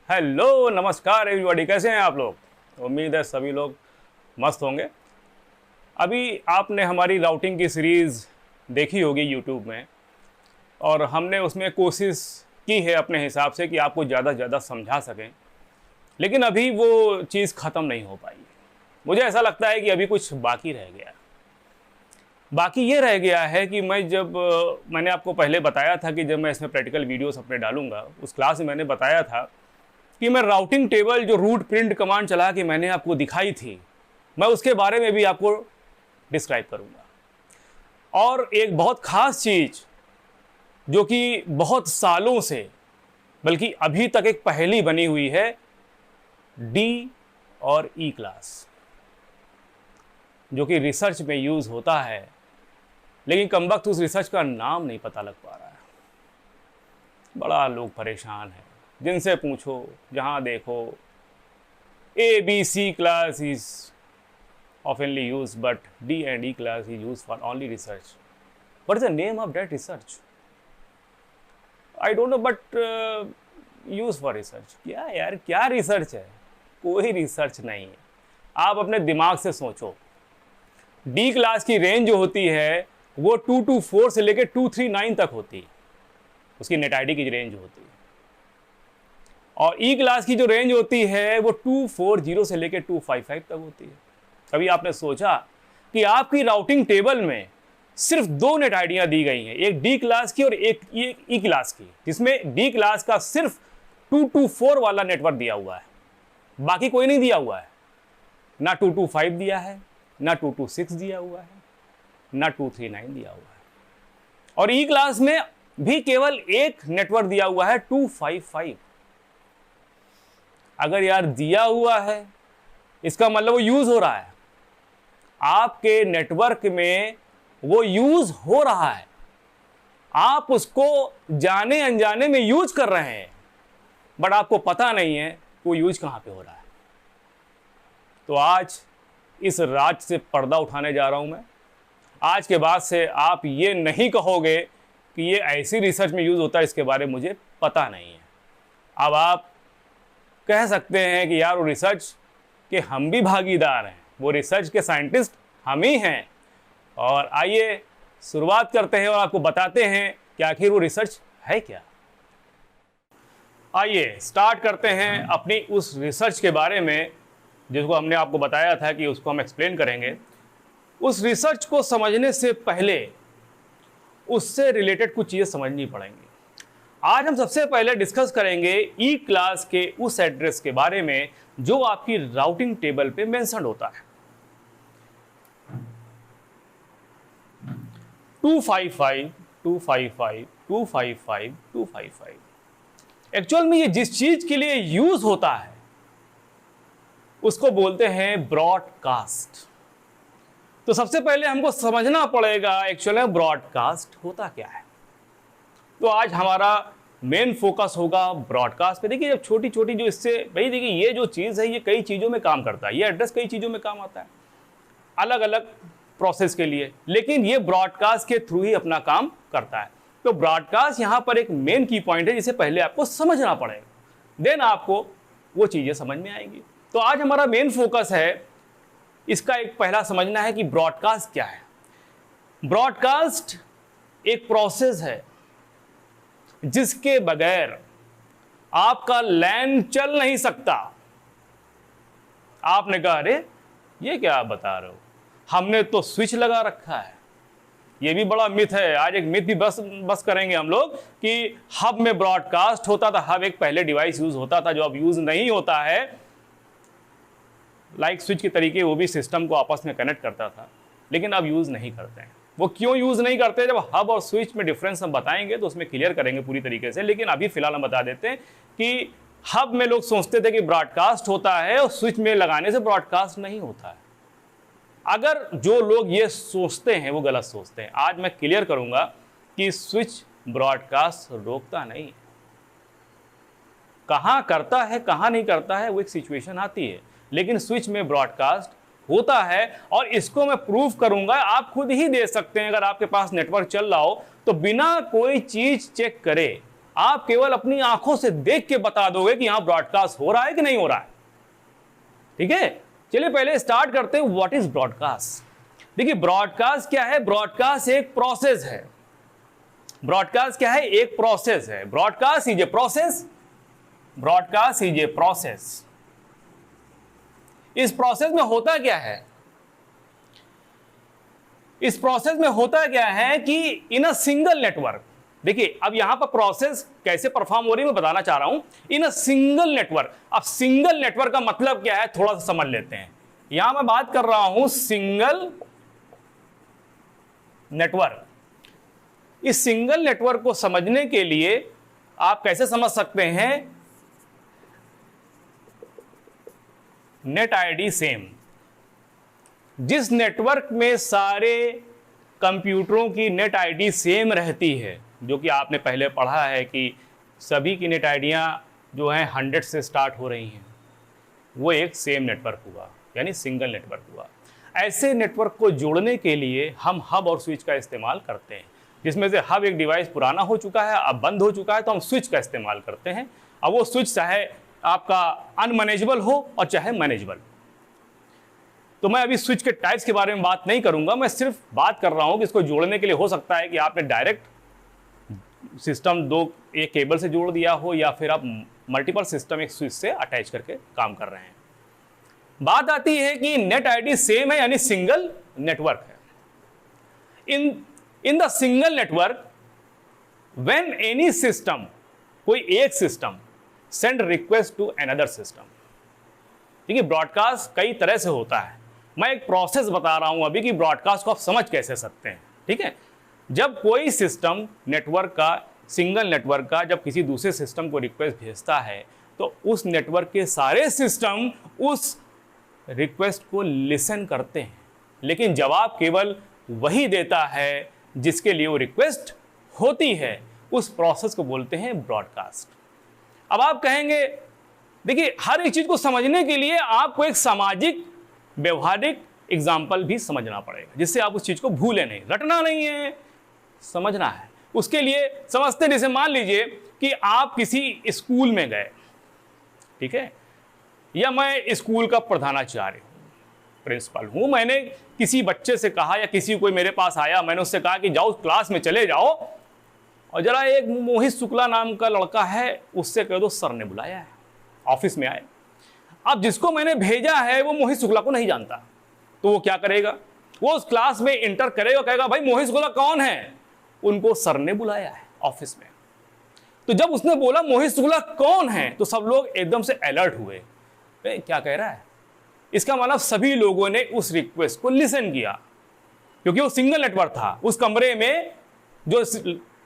Hello नमस्कार everybody, कैसे हैं आप लोग। उम्मीद है सभी लोग मस्त होंगे। अभी आपने हमारी राउटिंग की सीरीज़ देखी होगी यूट्यूब में, और हमने उसमें कोशिश की है अपने हिसाब से कि आपको ज़्यादा से ज़्यादा समझा सकें, लेकिन अभी वो चीज़ ख़त्म नहीं हो पाई। मुझे ऐसा लगता है कि अभी कुछ बाकी रह गया। बाकी ये रह गया है कि मैंने आपको पहले बताया था कि जब मैं इसमें प्रैक्टिकल वीडियोस अपने डालूंगा, उस क्लास में मैंने बताया था कि मैं राउटिंग टेबल जो रूट प्रिंट कमांड चला के मैंने आपको दिखाई थी, मैं उसके बारे में भी आपको डिस्क्राइब करूंगा। और एक बहुत ख़ास चीज़ जो कि बहुत सालों से, बल्कि अभी तक एक पहेली बनी हुई है, डी और ई क्लास, जो कि रिसर्च में यूज़ होता है, लेकिन कमबख्त उस रिसर्च का नाम नहीं पता लग पा रहा है। बड़ा लोग परेशान हैं, जिनसे पूछो जहाँ देखो ABC class is oftenly used, but D and E class is used for only research. What is the name of that research? I don't know, but use for research. क्या यार, क्या रिसर्च है? कोई रिसर्च नहीं है। आप अपने दिमाग से सोचो। D क्लास की रेंज जो होती है वो 224 से लेकर 239 तक होती है, उसकी नेट आईडी की रेंज होती है। और ई क्लास की जो रेंज होती है वो 240 से लेकर 255 तक होती है। कभी आपने सोचा कि आपकी राउटिंग टेबल में सिर्फ दो नेट आईडियाँ दी गई हैं, एक डी क्लास की और एक ई क्लास की, जिसमें डी क्लास का सिर्फ 224 वाला नेटवर्क दिया हुआ है, बाकी कोई नहीं दिया हुआ है। ना 225 दिया है, ना 226 दिया हुआ है, ना 239 दिया हुआ है। और ई क्लास में भी केवल एक नेटवर्क दिया हुआ है, 255। अगर यार दिया हुआ है, इसका मतलब वो यूज हो रहा है। आपके नेटवर्क में वो यूज हो रहा है, आप उसको जाने अनजाने में यूज कर रहे हैं, बट आपको पता नहीं है वो यूज कहां पे हो रहा है। तो आज इस राज से पर्दा उठाने जा रहा हूं मैं। आज के बाद से आप ये नहीं कहोगे कि ये ऐसी रिसर्च में यूज होता है, इसके बारे में मुझे पता नहीं है। अब आप कह सकते हैं कि यार वो रिसर्च के हम भी भागीदार हैं, वो रिसर्च के साइंटिस्ट हम ही हैं। और आइए शुरुआत करते हैं और आपको बताते हैं कि आखिर वो रिसर्च है क्या। आइए स्टार्ट करते हैं अपनी उस रिसर्च के बारे में जिसको हमने आपको बताया था कि उसको हम एक्सप्लेन करेंगे। उस रिसर्च को समझने से पहले उससे रिलेटेड कुछ चीज़ें समझनी पड़ेंगी। आज हम सबसे पहले डिस्कस करेंगे ई क्लास के उस एड्रेस के बारे में जो आपकी राउटिंग टेबल पे मेंशन होता है। 255, 255, 255, 255। एक्चुअल में ये जिस चीज के लिए यूज होता है उसको बोलते हैं ब्रॉडकास्ट। तो सबसे पहले हमको समझना पड़ेगा एक्चुअल में ब्रॉडकास्ट होता क्या है। तो आज हमारा मेन फोकस होगा ब्रॉडकास्ट पे। देखिए, जब छोटी छोटी जो इससे भाई देखिए, ये जो चीज़ है ये कई चीज़ों में काम करता है, ये एड्रेस कई चीज़ों में काम आता है अलग अलग प्रोसेस के लिए, लेकिन ये ब्रॉडकास्ट के थ्रू ही अपना काम करता है। तो ब्रॉडकास्ट यहाँ पर एक मेन की पॉइंट है जिसे पहले आपको समझना पड़ेगा, देन आपको वो चीज़ें समझ में आएंगी। तो आज हमारा मेन फोकस है इसका एक पहला समझना है कि ब्रॉडकास्ट क्या है। ब्रॉडकास्ट एक प्रोसेस है जिसके बगैर आपका लैन चल नहीं सकता। आपने कहा अरे ये क्या आप बता रहे हो, हमने तो स्विच लगा रखा है। ये भी बड़ा मिथ है। आज एक मिथ भी बस करेंगे हम लोग कि हब में ब्रॉडकास्ट होता था। हब एक पहले डिवाइस यूज होता था जो अब यूज नहीं होता है, लाइक स्विच के तरीके, वो भी सिस्टम को आपस में कनेक्ट करता था, लेकिन अब यूज नहीं करते हैं। वो क्यों यूज नहीं करते, जब हब और स्विच में डिफरेंस हम बताएंगे तो उसमें क्लियर करेंगे पूरी तरीके से। लेकिन अभी फिलहाल हम बता देते हैं कि हब में लोग सोचते थे कि ब्रॉडकास्ट होता है और स्विच में लगाने से ब्रॉडकास्ट नहीं होता है। अगर जो लोग ये सोचते हैं वो गलत सोचते हैं। आज मैं क्लियर करूंगा कि स्विच ब्रॉडकास्ट रोकता नहीं, कहां करता है कहां नहीं करता है वो एक सिचुएशन आती है, लेकिन स्विच में ब्रॉडकास्ट होता है। और इसको मैं प्रूव करूंगा, आप खुद ही दे सकते हैं। अगर आपके पास नेटवर्क चल रहा हो तो बिना कोई चीज चेक करे आप केवल अपनी आंखों से देख के बता दोगे कि यहां ब्रॉडकास्ट हो रहा है कि नहीं हो रहा है। ठीक है, चलिए पहले स्टार्ट करते हैं, व्हाट इज ब्रॉडकास्ट। देखिए ब्रॉडकास्ट क्या है, ब्रॉडकास्ट एक प्रोसेस है। ब्रॉडकास्ट क्या है, एक प्रोसेस है। Broadcast is a process, broadcast is a process. इस प्रोसेस में होता क्या है, इस प्रोसेस में होता क्या है कि इन अ सिंगल नेटवर्क, देखिए अब यहां पर प्रोसेस कैसे परफॉर्म हो रही है मैं बताना चाह रहा हूं। इन अ सिंगल नेटवर्क, अब सिंगल नेटवर्क का मतलब क्या है थोड़ा सा समझ लेते हैं। यहां मैं बात कर रहा हूं सिंगल नेटवर्क। इस सिंगल नेटवर्क को समझने के लिए आप कैसे समझ सकते हैं, नेट आईडी सेम। जिस नेटवर्क में सारे कंप्यूटरों की नेट आईडी सेम रहती है, जो कि आपने पहले पढ़ा है कि सभी की नेट आईडियां जो हैं 100 से स्टार्ट हो रही हैं, वो एक सेम नेटवर्क हुआ, यानी सिंगल नेटवर्क हुआ। ऐसे नेटवर्क को जोड़ने के लिए हम हब और स्विच का इस्तेमाल करते हैं, जिसमें से हब एक डिवाइस पुराना हो चुका है, अब बंद हो चुका है, तो हम स्विच का इस्तेमाल करते हैं। अब वो स्विच चाहे आपका अनमैनेजेबल हो और चाहे मैनेजेबल। तो मैं अभी स्विच के टाइप्स के बारे में बात नहीं करूंगा, मैं सिर्फ बात कर रहा हूं कि इसको जोड़ने के लिए हो सकता है कि आपने डायरेक्ट सिस्टम दो एक केबल से जोड़ दिया हो, या फिर आप मल्टीपल सिस्टम एक स्विच से अटैच करके काम कर रहे हैं। बात आती है कि नेट आईडी सेम है, यानी सिंगल नेटवर्क है। In the single network when any system, कोई एक system send request to another system. देखिए ब्रॉडकास्ट कई तरह से होता है, मैं एक प्रोसेस बता रहा हूं अभी कि ब्रॉडकास्ट को आप समझ कैसे सकते हैं। ठीक है, जब कोई सिस्टम नेटवर्क का, सिंगल नेटवर्क का जब किसी दूसरे सिस्टम को रिक्वेस्ट भेजता है, तो उस नेटवर्क के सारे सिस्टम उस रिक्वेस्ट को लिसन करते हैं, लेकिन जवाब केवल वही देता है जिसके लिए वो रिक्वेस्ट होती है। उस प्रोसेस को बोलते हैं ब्रॉडकास्ट। अब आप कहेंगे, देखिए हर एक चीज को समझने के लिए आपको एक सामाजिक व्यवहारिक एग्जाम्पल भी समझना पड़ेगा, जिससे आप उस चीज को भूले नहीं, रटना नहीं है, समझना है। उसके लिए समझते, जैसे मान लीजिए कि आप किसी स्कूल में गए, ठीक है, या मैं स्कूल का प्रधानाचार्य हूं, प्रिंसिपल हूं, मैंने किसी बच्चे से कहा या किसी कोई मेरे पास आया, मैंने उससे कहा कि जाओ क्लास में चले जाओ और जरा एक मोहित शुक्ला नाम का लड़का है उससे कह दो सर ने बुलाया है, ऑफिस में आए। अब जिसको मैंने भेजा है वो मोहित शुक्ला को नहीं जानता, तो वो क्या करेगा, वो उस क्लास में इंटर करेगा, कहेगा भाई मोहित शुक्ला कौन है, उनको सर ने बुलाया है ऑफिस में। तो जब उसने बोला मोहित शुक्ला कौन है, तो सब लोग एकदम से अलर्ट हुए, क्या कह रहा है। इसका मतलब सभी लोगों ने उस रिक्वेस्ट को लिसन किया, क्योंकि वो सिंगल नेटवर्क था। उस कमरे में जो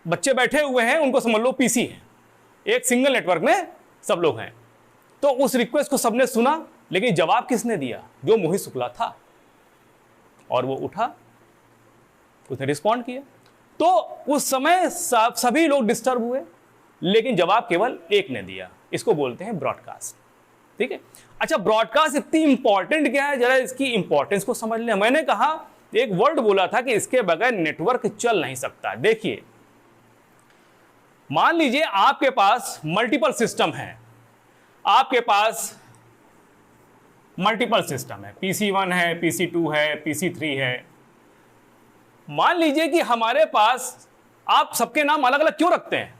बच्चे बैठे हुए हैं उनको समझ लो पीसी है, एक सिंगल नेटवर्क में सब लोग हैं। तो उस रिक्वेस्ट को सबने सुना, लेकिन जवाब किसने दिया, जो मोहित शुक्ला था, और वो उठा, उसने रिस्पॉन्ड किया। तो उस समय सभी लोग डिस्टर्ब हुए, लेकिन जवाब केवल एक ने दिया। इसको बोलते हैं ब्रॉडकास्ट। ठीक है, अच्छा ब्रॉडकास्ट इतनी इंपॉर्टेंट क्या है, जरा इसकी इंपॉर्टेंस को समझ लें। मैंने कहा एक वर्ड बोला था कि इसके बगैर नेटवर्क चल नहीं सकता। देखिए मान लीजिए आपके पास मल्टीपल सिस्टम है, आपके पास मल्टीपल सिस्टम है, PC1 है, PC2 है, PC3 है। मान लीजिए कि हमारे पास, आप सबके नाम अलग अलग क्यों रखते हैं,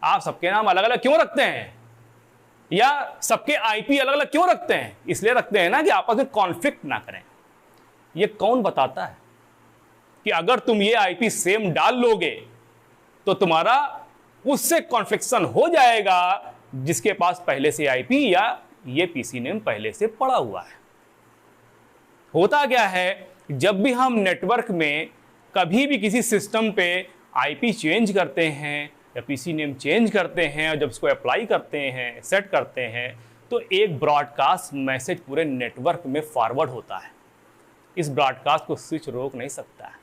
आप सबके नाम अलग अलग क्यों रखते हैं, या सबके IP अलग अलग क्यों रखते हैं, इसलिए रखते हैं ना कि आपस में कॉन्फ्लिक्ट ना करें। ये कौन बताता है कि अगर तुम ये IP सेम डाल लोगे तो तुम्हारा उससे कॉन्फ्लिक्शन हो जाएगा जिसके पास पहले से IP या ये PC नेम पहले से पड़ा हुआ है। होता क्या है, जब भी हम नेटवर्क में कभी भी किसी सिस्टम पे IP चेंज करते हैं या PC नेम चेंज करते हैं, और जब इसको अप्लाई करते हैं, सेट करते हैं, तो एक ब्रॉडकास्ट मैसेज पूरे नेटवर्क में फॉरवर्ड होता है। इस ब्रॉडकास्ट को स्विच रोक नहीं सकता है,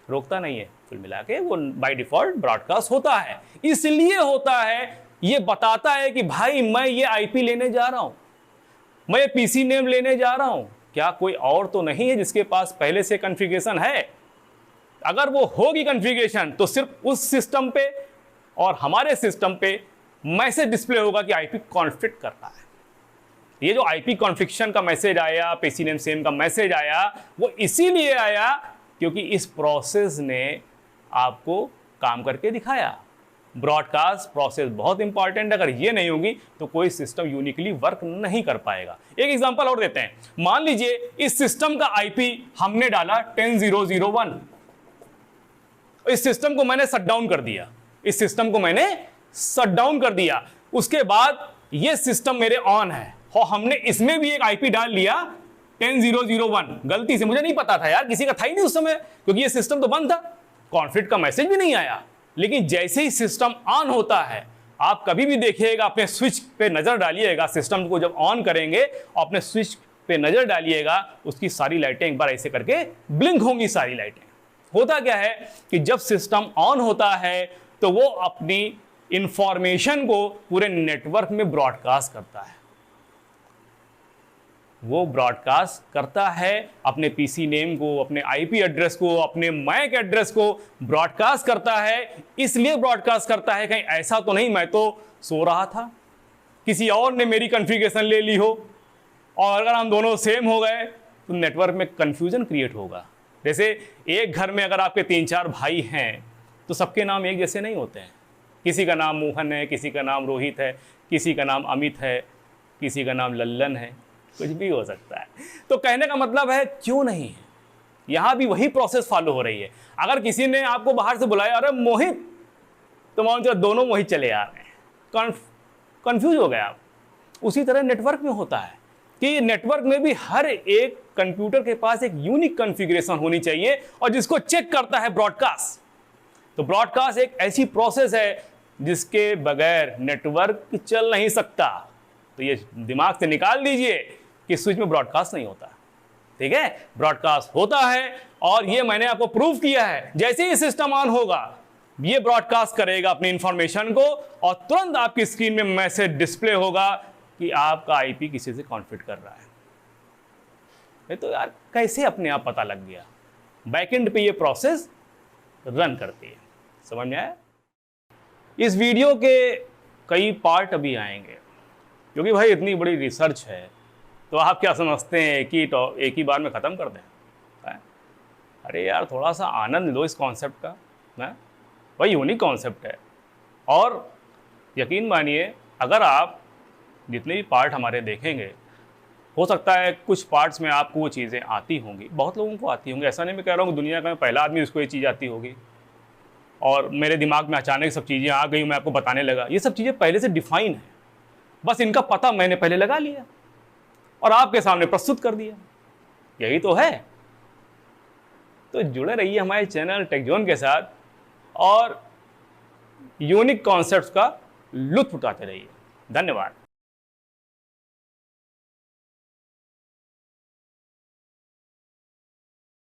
रोकता नहीं है, कुल मिला के वो बाय डिफॉल्ट ब्रॉडकास्ट होता है। इसलिए होता है, ये बताता है कि भाई मैं ये IP लेने जा रहा हूं, मैं ये PC नेम लेने जा रहा हूं, क्या कोई और तो नहीं है जिसके पास पहले से कॉन्फ़िगरेशन है। अगर वो होगी कॉन्फ़िगरेशन तो सिर्फ उस सिस्टम पे और हमारे सिस्टम पे मैसेज डिस्प्ले होगा कि आईपी कॉन्फ्लिक्ट कर रहा है। ये जो आईपी कॉन्फ्लिक्शन का मैसेज आया, पीसी नेम सेम का मैसेज आया, वो इसीलिए आया क्योंकि इस प्रोसेस ने आपको काम करके दिखाया। ब्रॉडकास्ट प्रोसेस बहुत इंपॉर्टेंट है, अगर ये नहीं होगी तो कोई सिस्टम यूनिकली वर्क नहीं कर पाएगा। एक एग्जांपल और देते हैं, मान लीजिए इस सिस्टम का आईपी हमने डाला 10001, इस सिस्टम को मैंने शट डाउन कर दिया, इस सिस्टम को मैंने शट डाउन कर दिया, उसके बाद ये सिस्टम मेरे ऑन है और हमने इसमें भी एक आईपी डाल लिया 10001, गलती से, मुझे नहीं पता था यार, किसी का था ही नहीं उस समय क्योंकि ये सिस्टम तो बंद था, कॉन्फ्लिक्ट का मैसेज भी नहीं आया। लेकिन जैसे ही सिस्टम ऑन होता है, आप कभी भी देखिएगा, अपने स्विच पे नजर डालिएगा, सिस्टम को जब ऑन करेंगे और अपने स्विच पे नजर डालिएगा, उसकी सारी लाइटें एक बार ऐसे करके ब्लिंक होंगी, सारी लाइटें। होता क्या है कि जब सिस्टम ऑन होता है तो वो अपनी इंफॉर्मेशन को पूरे नेटवर्क में ब्रॉडकास्ट करता है, वो ब्रॉडकास्ट करता है अपने पीसी नेम को, अपने आईपी एड्रेस को, अपने मैक एड्रेस को ब्रॉडकास्ट करता है। इसलिए ब्रॉडकास्ट करता है कहीं ऐसा तो नहीं मैं तो सो रहा था, किसी और ने मेरी कॉन्फ़िगरेशन ले ली हो, और अगर हम दोनों सेम हो गए तो नेटवर्क में कन्फ्यूजन क्रिएट होगा। जैसे एक घर में अगर आपके 3-4 भाई हैं तो सबके नाम एक जैसे नहीं होते हैं, किसी का नाम मोहन है, किसी का नाम रोहित है, किसी का नाम अमित है, किसी का नाम लल्लन है, कुछ भी हो सकता है। तो कहने का मतलब है क्यों नहीं है, यहां भी वही प्रोसेस फॉलो हो रही है। अगर किसी ने आपको बाहर से बुलाया, अरे मोहित, तो मान लो दोनों मोहित चले आ रहे हैं, कंफ्यूज हो गए आप। उसी तरह नेटवर्क में होता है कि नेटवर्क में भी हर एक कंप्यूटर के पास एक यूनिक कॉन्फ़िगरेशन होनी चाहिए और जिसको चेक करता है ब्रॉडकास्ट। तो ब्रॉडकास्ट एक ऐसी प्रोसेस है जिसके बगैर नेटवर्क चल नहीं सकता। तो ये दिमाग से निकाल दीजिए कि स्विच में ब्रॉडकास्ट नहीं होता, ठीक है, ब्रॉडकास्ट होता है। और ये मैंने आपको प्रूव किया है, जैसे ही सिस्टम ऑन होगा ये ब्रॉडकास्ट करेगा अपनी इंफॉर्मेशन को और तुरंत आपकी स्क्रीन में मैसेज डिस्प्ले होगा कि आपका आईपी किसी से कॉन्फ्लिक्ट कर रहा है। तो यार कैसे अपने आप पता लग गया, बैकएंड पे ये प्रोसेस रन करती है। समझ में आया? इस वीडियो के कई पार्ट अभी आएंगे क्योंकि भाई इतनी बड़ी रिसर्च है, तो आप क्या समझते हैं एक ही बार में ख़त्म कर दें? अरे यार थोड़ा सा आनंद लो इस कॉन्सेप्ट का, है भाई, यूनिक कॉन्सेप्ट है। और यकीन मानिए अगर आप जितने भी पार्ट हमारे देखेंगे, हो सकता है कुछ पार्ट्स में आपको वो चीज़ें आती होंगी, बहुत लोगों को आती होंगी, ऐसा नहीं मैं कह रहा हूँ दुनिया का मैं पहला आदमी उसको ये चीज़ आती होगी और मेरे दिमाग में अचानक सब चीज़ें आ गई, मैं आपको बताने लगा। ये सब चीज़ें पहले से डिफाइन है, बस इनका पता मैंने पहले लगा लिया और आपके सामने प्रस्तुत कर दिया, यही तो है। तो जुड़े रहिए हमारे चैनल टेकजोन के साथ और यूनिक कॉन्सेप्ट्स का लुत्फ उठाते रहिए। धन्यवाद।